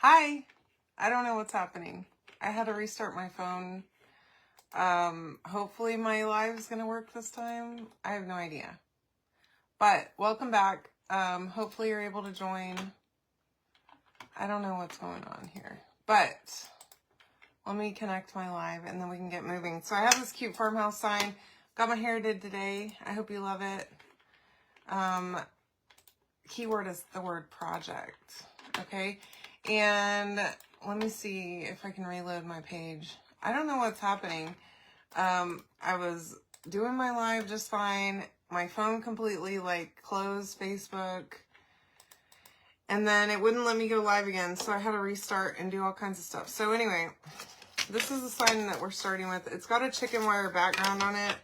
Hi. I don't know what's happening. I had to restart my phone. Hopefully my live is going to work this time. I have no idea. But welcome back. Hopefully you're able to join. I don't know what's going on here. But let me connect my live and then we can get moving. So I have this cute farmhouse sign. Got my hair did today. I hope you love it. Keyword is the word project. Okay. And let me see if I can reload my page. I don't know what's happening. I was doing my live just fine. My phone completely closed Facebook. And then it wouldn't let me go live again. So I had to restart and do all kinds of stuff. So anyway, this is the sign that we're starting with. It's got a chicken wire background on it.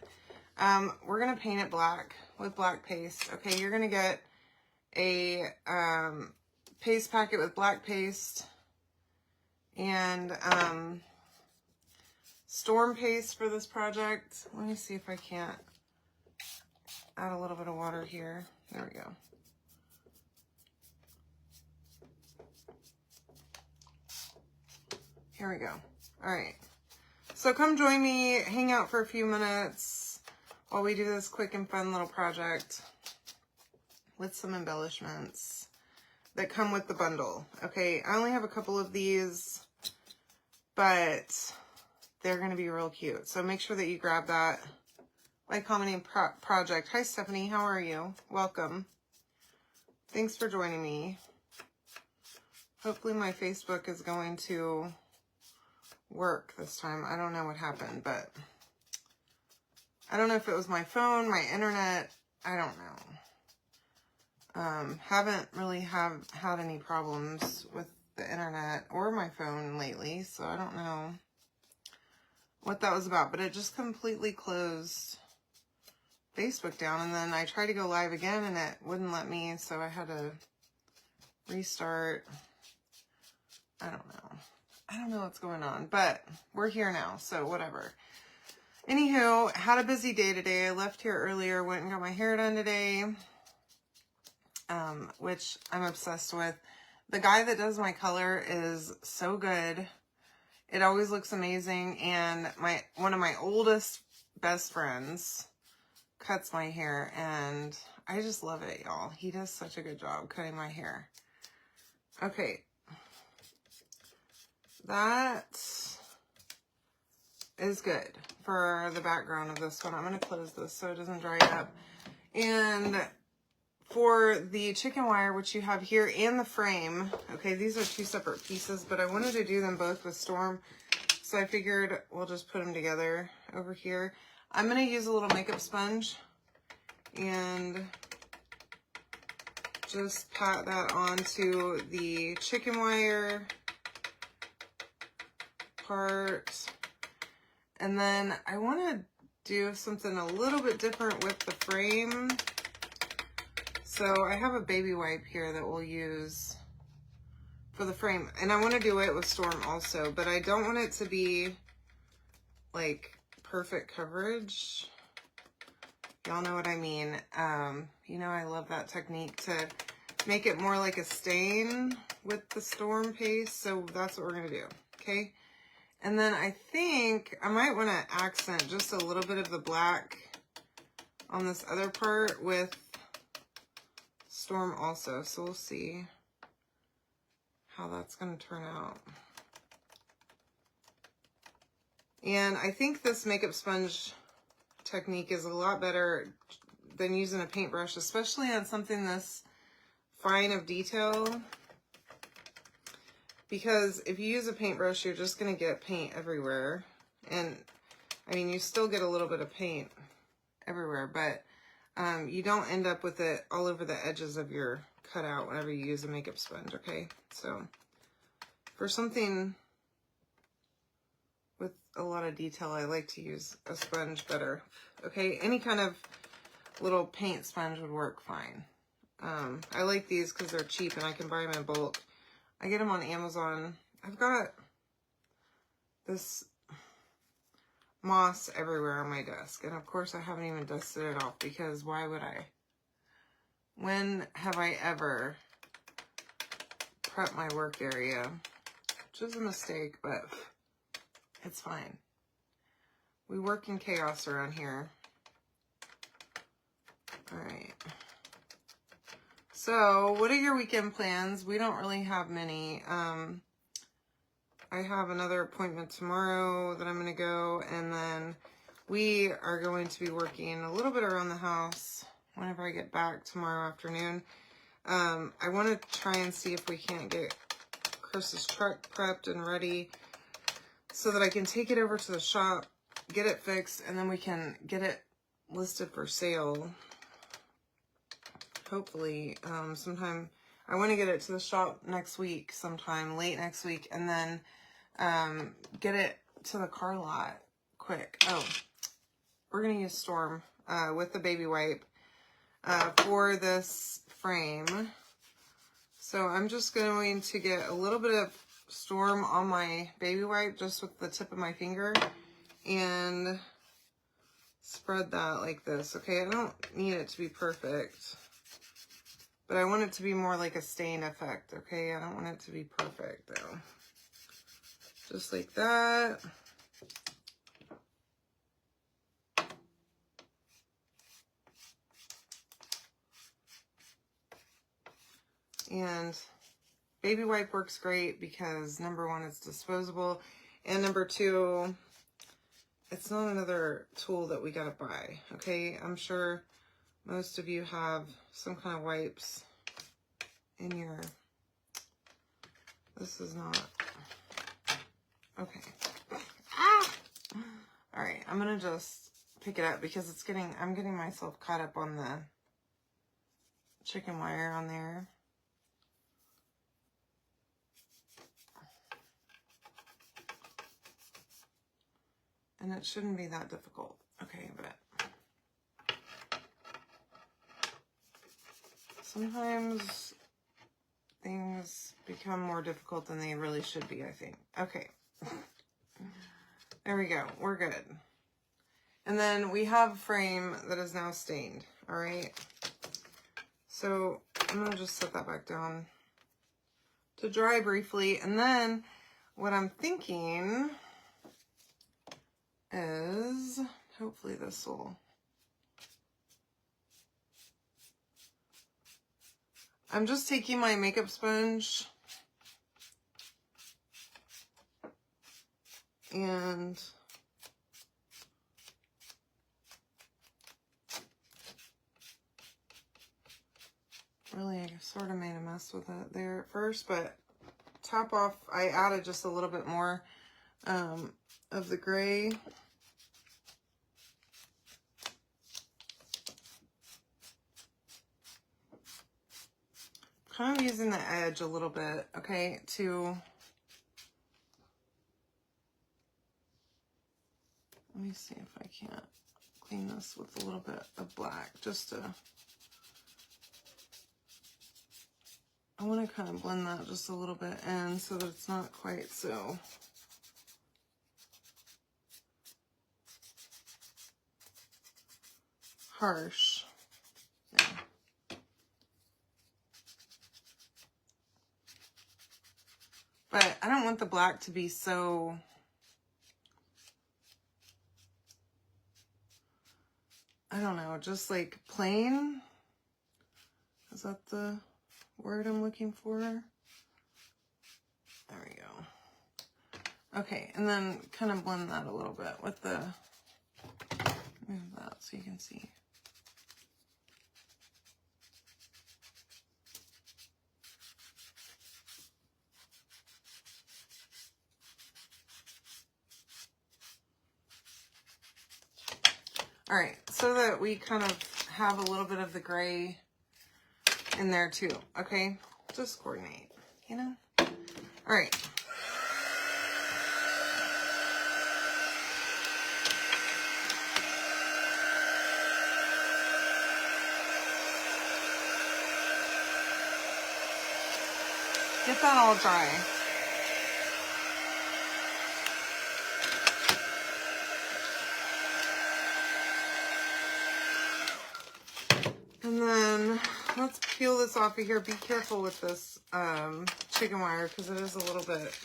We're going to paint it black with black paste. Okay, you're going to get a paste packet with black paste and storm paste for this project. Let me see if I can't add a little bit of water here. There we go. Here we go. All right. So come join me, hang out for a few minutes while we do this quick and fun little project with some embellishments that come with the bundle. Okay, I only have a couple of these, but they're going to be real cute. So make sure that you grab that. Like, commenting, project. Hi, Stephanie. How are you? Welcome. Thanks for joining me. Hopefully my Facebook is going to work this time. I don't know what happened, but I don't know if it was my phone, my internet. I don't know. Haven't really had any problems with the internet or my phone lately, so I don't know what that was about, but it just completely closed Facebook down, and then I tried to go live again and it wouldn't let me, so I had to restart. I don't know what's going on, but we're here now, so whatever. Anywho, had a busy day today. I left here earlier, went and got my hair done today, which I'm obsessed with. The guy that does my color is so good. It always looks amazing, and one of my oldest best friends cuts my hair, and I just love it, y'all. He does such a good job cutting my hair. Okay. That is good for the background of this one. I'm going to close this so it doesn't dry up. And for the chicken wire, which you have here, and the frame, okay, these are two separate pieces, but I wanted to do them both with Storm, so I figured we'll just put them together over here. I'm going to use a little makeup sponge and just pat that onto the chicken wire part. And then I want to do something a little bit different with the frame. So I have a baby wipe here that we'll use for the frame. And I want to do it with Storm also, but I don't want it to be like perfect coverage. Y'all know what I mean. You know, I love that technique to make it more like a stain with the Storm paste. So that's what we're going to do. Okay. And then I think I might want to accent just a little bit of the black on this other part with Storm also. So we'll see how that's going to turn out. And I think this makeup sponge technique is a lot better than using a paintbrush, especially on something this fine of detail. Because if you use a paintbrush, you're just going to get paint everywhere. And, I mean, you still get a little bit of paint everywhere, but you don't end up with it all over the edges of your cutout whenever you use a makeup sponge, okay? So, for something with a lot of detail, I like to use a sponge better. Okay, any kind of little paint sponge would work fine. I like these because they're cheap and I can buy them in bulk. I get them on Amazon. I've got this moss everywhere on my desk. And of course I haven't even dusted it off because why would I? When have I ever prep my work area, which is a mistake, but it's fine. We work in chaos around here. All right. So what are your weekend plans? We don't really have many. I have another appointment tomorrow that I'm going to go, and then we are going to be working a little bit around the house whenever I get back tomorrow afternoon. I want to try and see if we can't get Chris's truck prepped and ready so that I can take it over to the shop, get it fixed, and then we can get it listed for sale. Hopefully, sometime. I want to get it to the shop next week, sometime late next week, and then get it to the car lot quick. Oh, we're going to use Storm with the baby wipe for this frame. So I'm just going to get a little bit of Storm on my baby wipe just with the tip of my finger and spread that like this. Okay, I don't need it to be perfect, but I want it to be more like a stain effect. Okay, I don't want it to be perfect though. Just like that. And baby wipe works great because number one, it's disposable, and number two, it's not another tool that we gotta buy. Okay, I'm sure most of you have some kind of wipes in your, this is not, okay. Ah! All right, I'm gonna just pick it up because it's getting, I'm getting myself caught up on the chicken wire on there. And it shouldn't be that difficult. Okay, but sometimes things become more difficult than they really should be, I think. Okay. There we go. We're good. And then we have a frame that is now stained. All right. So I'm going to just set that back down to dry briefly. And then what I'm thinking is, hopefully this will, I'm just taking my makeup sponge and really I sort of made a mess with it there at first, but top off, I added just a little bit more of the gray. Kind of using the edge a little bit, okay, to, let me see if I can't clean this with a little bit of black, just to, I want to kind of blend that just a little bit in so that it's not quite so harsh. Yeah. But I don't want the black to be so, I don't know, just like plain. Is that the word I'm looking for? There we go. Okay, and then kind of blend that a little bit with the, move that so you can see. All right, so that we kind of have a little bit of the gray in there too, okay? Just coordinate, you know? All right. Get that all dry. And then let's peel this off of here. Be careful with this chicken wire because it is a little bit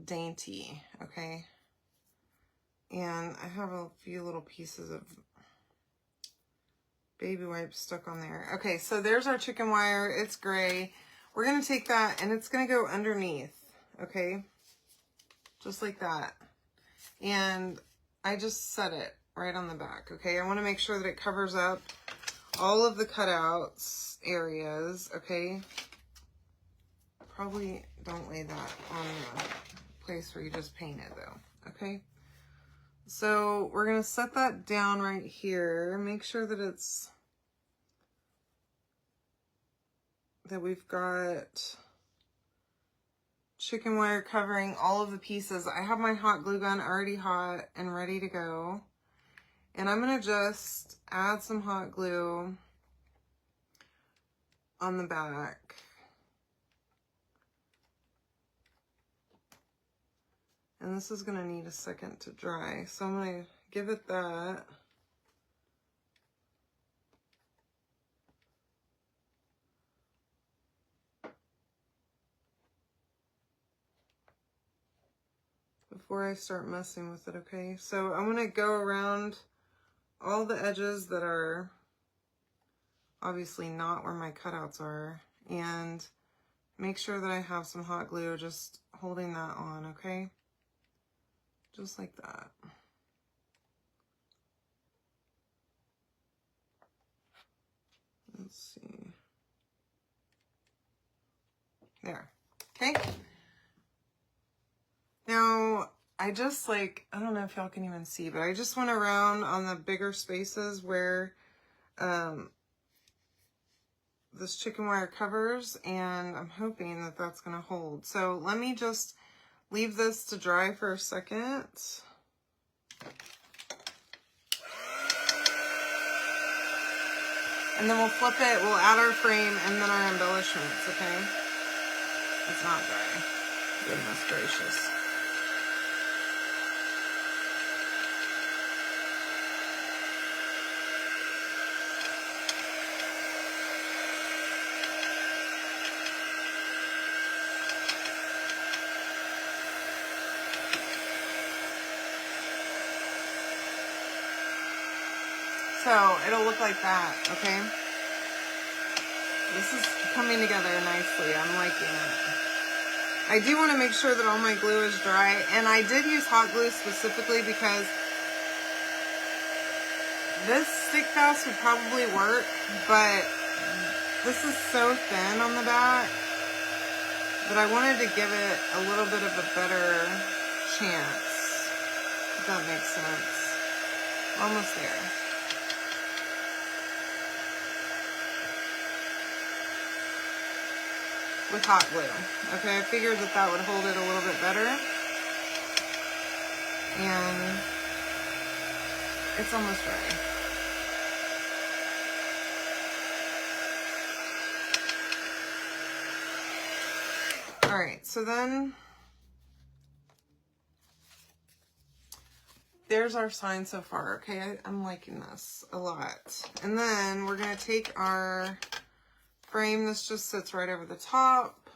dainty, okay? And I have a few little pieces of baby wipes stuck on there. Okay, so there's our chicken wire. It's gray. We're going to take that and it's going to go underneath, okay? Just like that. And I just set it right on the back, okay? I want to make sure that it covers up all of the cutouts areas, okay? Probably don't lay that on the place where you just painted though, okay? So we're going to set that down right here. Make sure that it's, that we've got chicken wire covering all of the pieces. I have my hot glue gun already hot and ready to go. And I'm going to just add some hot glue on the back. And this is going to need a second to dry. So I'm going to give it that. Before I start messing with it, okay? So I'm going to go around all the edges that are obviously not where my cutouts are and make sure that I have some hot glue just holding that on, okay? Just like that. Let's see. There. Okay. Now, I just like, I don't know if y'all can even see, but I just went around on the bigger spaces where this chicken wire covers, and I'm hoping that that's going to hold. So let me just leave this to dry for a second. And then we'll flip it, we'll add our frame and then our embellishments, okay? It's not dry. Goodness gracious. So it'll look like that, okay? This is coming together nicely. I'm liking it. I do want to make sure that all my glue is dry, and I did use hot glue specifically because this stick fast would probably work, but this is so thin on the back that I wanted to give it a little bit of a better chance, if that makes sense. Almost there. With hot glue. Okay, I figured that that would hold it a little bit better. And it's almost ready. All right, so then there's our sign so far. Okay, I'm liking this a lot. And then we're gonna take our frame. This just sits right over the top,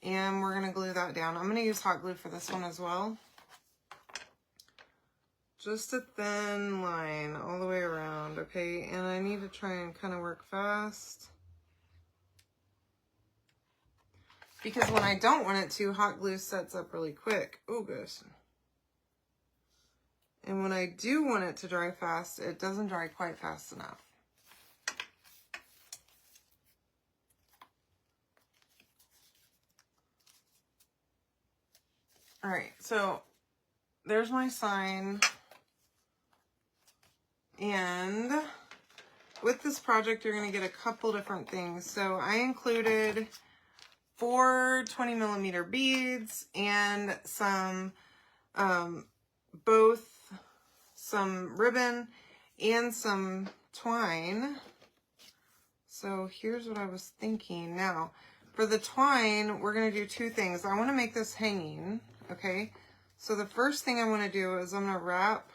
and we're going to glue that down. I'm going to use hot glue for this one as well. Just a thin line all the way around, okay? And I need to try and kind of work fast, because when I don't want it to, hot glue sets up really quick. Oh, gosh. And when I do want it to dry fast, it doesn't dry quite fast enough. All right, so there's my sign. And with this project, you're going to get a couple different things. So I included 4 20mm beads and some, both some ribbon and some twine. So here's what I was thinking. Now, for the twine, we're going to do 2 things. I want to make this hanging. Okay, so the first thing I want to do is I'm going to wrap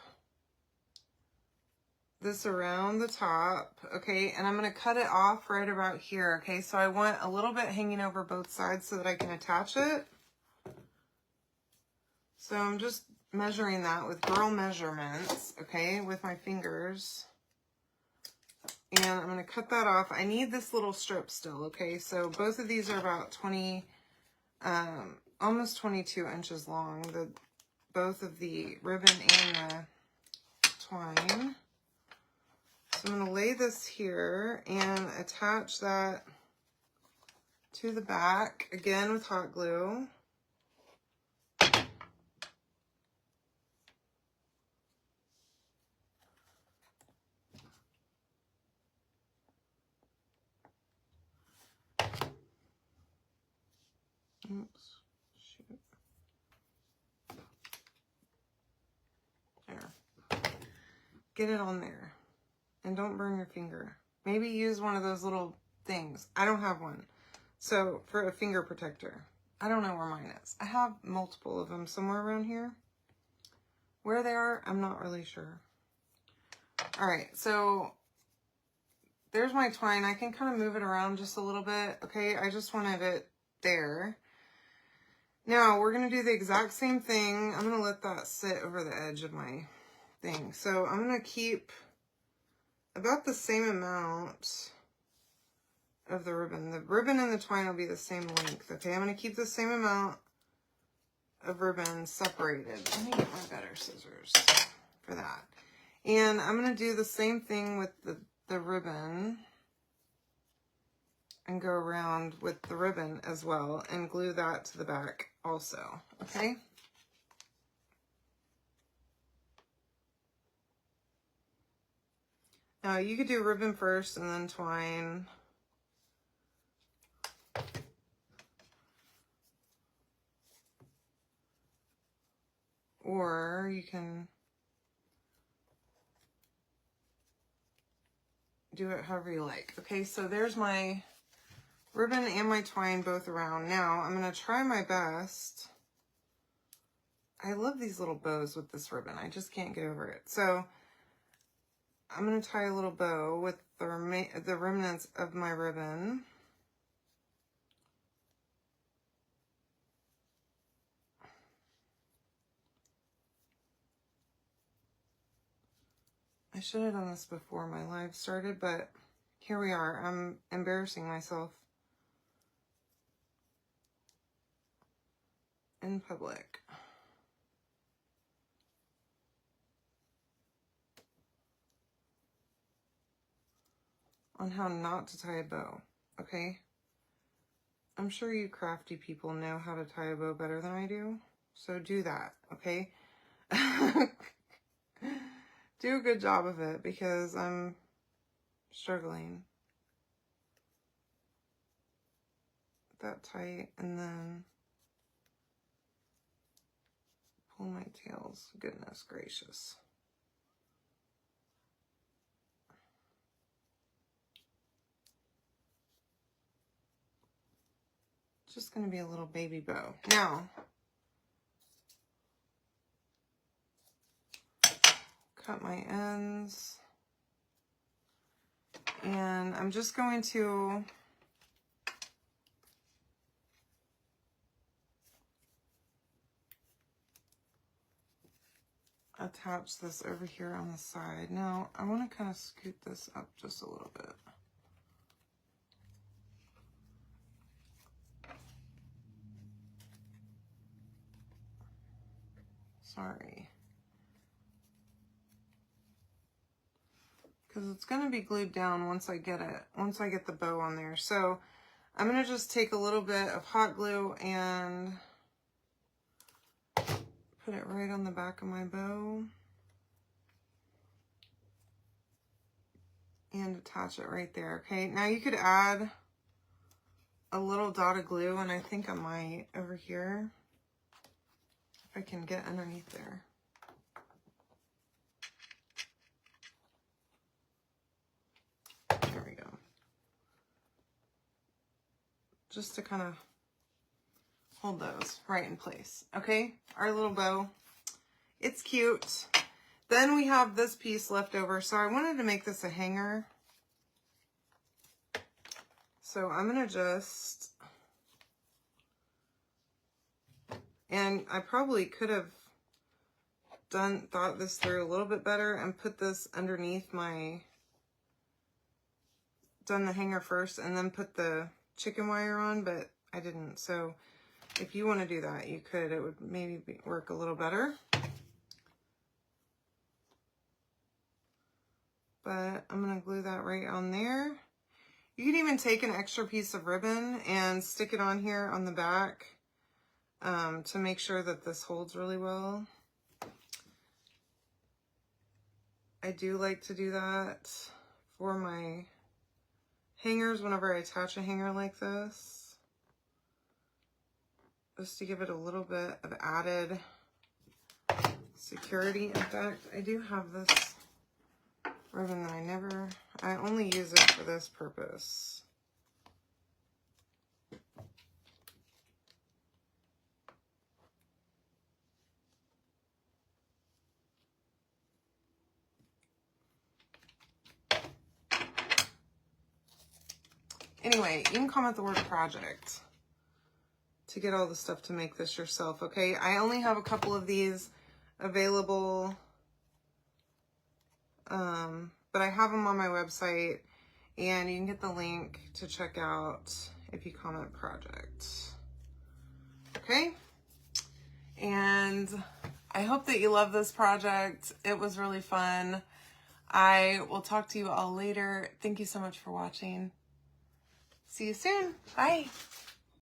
this around the top, okay, and I'm going to cut it off right about here, okay? So I want a little bit hanging over both sides so that I can attach it. So I'm just measuring that with girl measurements, okay, with my fingers. And I'm going to cut that off. I need this little strip still, okay? So both of these are about 20, almost 22 inches long, both of the ribbon and the twine. So I'm going to lay this here and attach that to the back, again with hot glue. Oops, shoot. There. Get it on there. And don't burn your finger. Maybe use one of those little things. I don't have one. So, for a finger protector. I don't know where mine is. I have multiple of them somewhere around here. Where they are, I'm not really sure. Alright, so there's my twine. I can kind of move it around just a little bit. Okay, I just wanted it there. Now, we're going to do the exact same thing. I'm going to let that sit over the edge of my thing. So, I'm going to keep about the same amount of the ribbon. The ribbon and the twine will be the same length, okay? I'm going to keep the same amount of ribbon separated. Let me get my better scissors for that. And I'm going to do the same thing with the ribbon and go around with the ribbon as well and glue that to the back also, okay? Now, you could do ribbon first and then twine. Or you can do it however you like. Okay, so there's my ribbon and my twine both around. Now, I'm going to try my best. I love these little bows with this ribbon. I just can't get over it. So, I'm going to tie a little bow with the remnants of my ribbon. I should have done this before my live started, but here we are. I'm embarrassing myself in public. On how not to tie a bow, okay? I'm sure you crafty people know how to tie a bow better than I do, so do that, okay? Do a good job of it, because I'm struggling. That tight, and then pull my tails. Goodness gracious. Just going to be a little baby bow. Now, cut my ends. And I'm just going to attach this over here on the side. Now, I want to kind of scoot this up just a little bit. Sorry. Because it's going to be glued down once I get it, once I get the bow on there. So I'm going to just take a little bit of hot glue and put it right on the back of my bow. And attach it right there, okay? Now you could add a little dot of glue, and I think I might over here, if I can get underneath there. There we go. Just to kind of hold those right in place, okay? Our little bow, it's cute. Then we have this piece left over. So I wanted to make this a hanger. So I'm going to just, and I probably could have thought this through a little bit better and put this underneath done the hanger first and then put the chicken wire on, but I didn't. So if you want to do that, you could. It would maybe work a little better. But I'm going to glue that right on there. You can even take an extra piece of ribbon and stick it on here on the back to make sure that this holds really well. I do like to do that for my hangers whenever I attach a hanger like this, just to give it a little bit of added security. In fact, I do have this ribbon that I only use it for this purpose. Anyway, you can comment the word project to get all the stuff to make this yourself, okay? I only have a couple of these available, but I have them on my website, and you can get the link to check out if you comment project, okay? And I hope that you love this project. It was really fun. I will talk to you all later. Thank you so much for watching. See you soon. Bye.